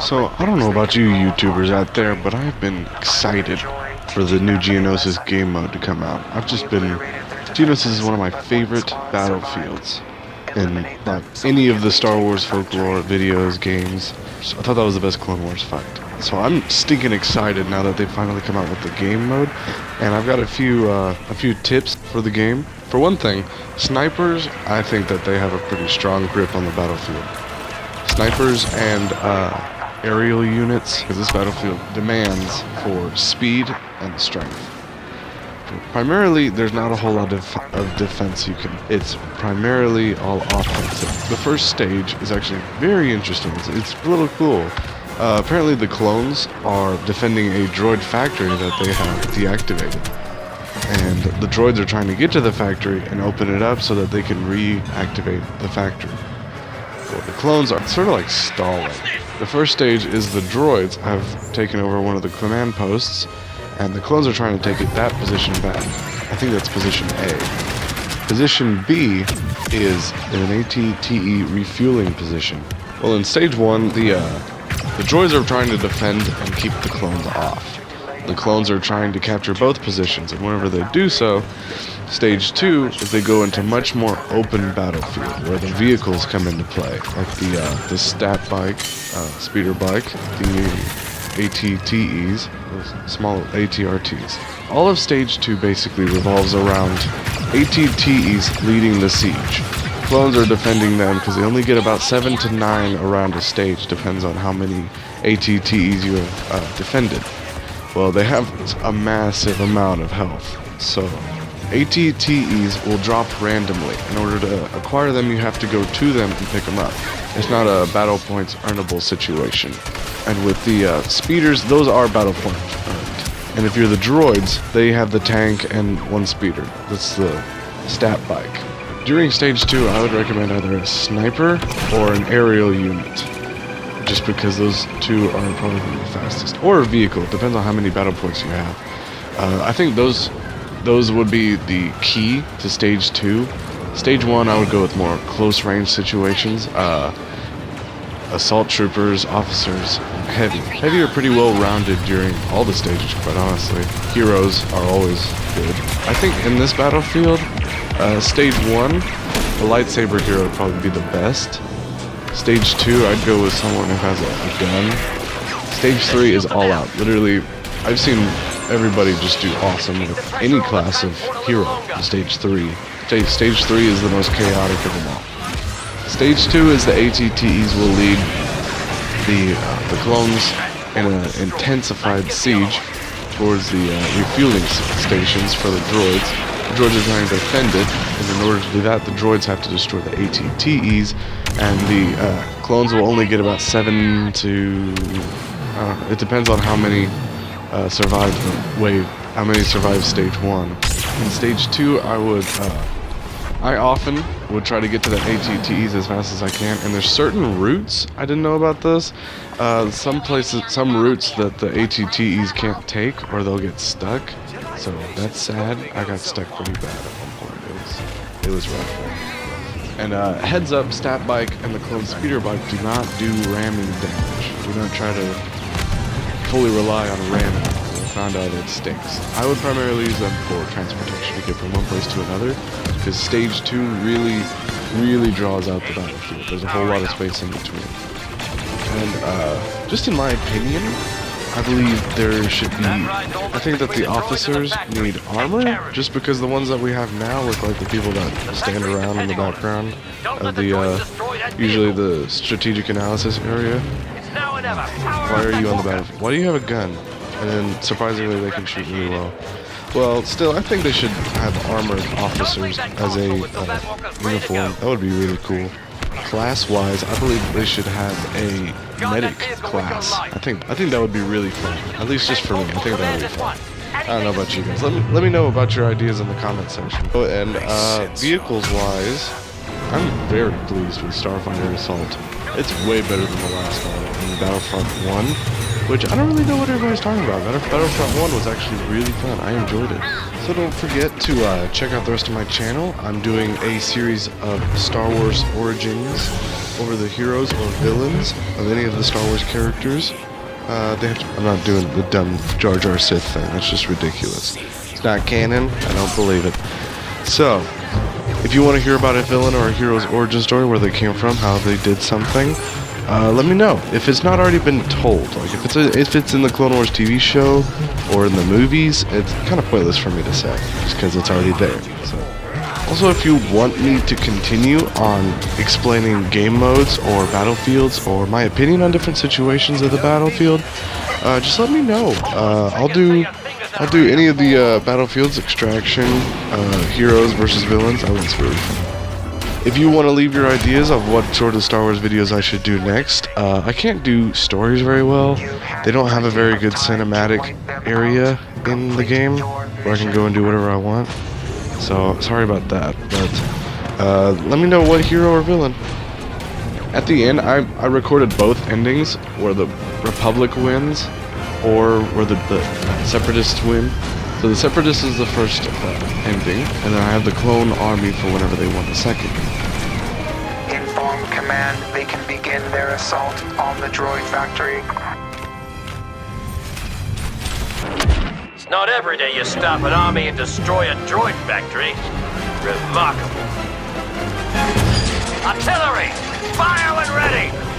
So, I don't know about you YouTubers out there, but I've been excited for the new Geonosis game mode to come out. Geonosis is one of my favorite battlefields in like any of the Star Wars folklore videos, games. So I thought that was the best Clone Wars fight. So I'm stinking excited now that they finally come out with the game mode, and I've got a few tips for the game. For one thing, snipers, I think that they have a pretty strong grip on the battlefield. Snipers and aerial units, because this battlefield demands for speed and strength. Primarily, there's not a whole lot of defense it's primarily all offensive. The first stage is actually very interesting. It's a little cool. Apparently the clones are defending a droid factory that they have deactivated. And the droids are trying to get to the factory and open it up so that they can reactivate the factory. Well, the clones are sort of like stalling. The first stage is the droids have taken over one of the command posts, and the clones are trying to take that position back. I think that's position A. Position B is an ATTE refueling position. Well, in stage 1, the droids are trying to defend and keep the clones off. The clones are trying to capture both positions, and whenever they do so, stage 2 is they go into much more open battlefield, where the vehicles come into play, like the stat bike, speeder bike, the ATTEs, those small ATRTs. All of stage 2 basically revolves around ATTEs leading the siege. Clones are defending them because they only get about 7 to 9 around a stage, depends on how many ATTEs you have defended. Well, they have a massive amount of health, so ATTEs will drop randomly. In order to acquire them, you have to go to them and pick them up. It's not a battle points earnable situation. And with the speeders, those are battle points earned. And if you're the droids, they have the tank and one speeder. That's the stat bike. During stage 2, I would recommend either a sniper or an aerial unit, just because those two are probably the fastest. Or a vehicle, depends on how many battle points you have. I think those would be the key to stage 2. Stage 1, I would go with more close range situations. Assault troopers, officers, heavy. Heavy are pretty well rounded during all the stages, quite honestly. Heroes are always good. I think in this battlefield, stage 1, the lightsaber hero would probably be the best. Stage 2, I'd go with someone who has a gun. Stage 3 is all out. Literally, I've seen everybody just do awesome with any class of hero in stage 3. Stage 3 is the most chaotic of them all. Stage 2 is the ATTEs will lead the clones in an intensified siege towards the refueling stations for the droids. The droids are trying to defend it, and in order to do that, the droids have to destroy the ATTEs, and the clones will only get about 7 to... it depends on how many survive the wave, how many survive stage 1. In stage 2, I often would try to get to the ATTEs as fast as I can, and there's certain routes, I didn't know about this, some routes that the ATTEs can't take, or they'll get stuck, so that's sad. I got stuck pretty bad at one point. It was rough. And heads up, stat bike and the clone speeder bike do not do ramming damage. Do not try to fully rely on ramming. I found out it stinks. I would primarily use them for transportation to get from one place to another, because stage 2 really draws out the battlefield. There's a whole lot of space in between. And just in my opinion, I believe there should be... I think that the officers need armor, just because the ones that we have now look like the people that stand around in the background of the, usually the strategic analysis area. Why are you on the battlefield? Why do you have a gun? And then, surprisingly, they can shoot really well. Well, still, I think they should have armored officers as a uniform. That would be really cool. Class-wise, I believe they should have a medic class. I think that would be really fun. At least just for me. I think that would be fun. I don't know about you guys. Let me know about your ideas in the comment section. Oh, and vehicles-wise, I'm very pleased with Starfighter Assault. It's way better than the last one, in Battlefront 1, which I don't really know what everybody's talking about. Battlefront 1 was actually really fun. I enjoyed it. So Also, don't forget to check out the rest of my channel. I'm doing a series of Star Wars origins over the heroes or villains of any of the Star Wars characters. I'm not doing the dumb Jar Jar Sith thing. That's just ridiculous. It's not canon. I don't believe it. So, if you want to hear about a villain or a hero's origin story, where they came from, how they did something, let me know. If it's not already been told, like if it's in the Clone Wars TV show or in the movies, it's kind of pointless for me to say, just because it's already there. So. Also, if you want me to continue on explaining game modes or battlefields or my opinion on different situations of the battlefield, just let me know. I'll do any of the battlefields, extraction, heroes versus villains. That one's really fun. If you want to leave your ideas of what sort of Star Wars videos I should do next, I can't do stories very well. They don't have a very good cinematic area in the game where I can go and do whatever I want. So, sorry about that, but let me know what hero or villain. At the end, I recorded both endings, where the Republic wins, or where the Separatists win. So the Separatists is the first ending, and then I have the clone army for whenever they won the second. Inform command they can begin their assault on the droid factory. It's not every day you stop an army and destroy a droid factory. Remarkable. Artillery! Fire when ready!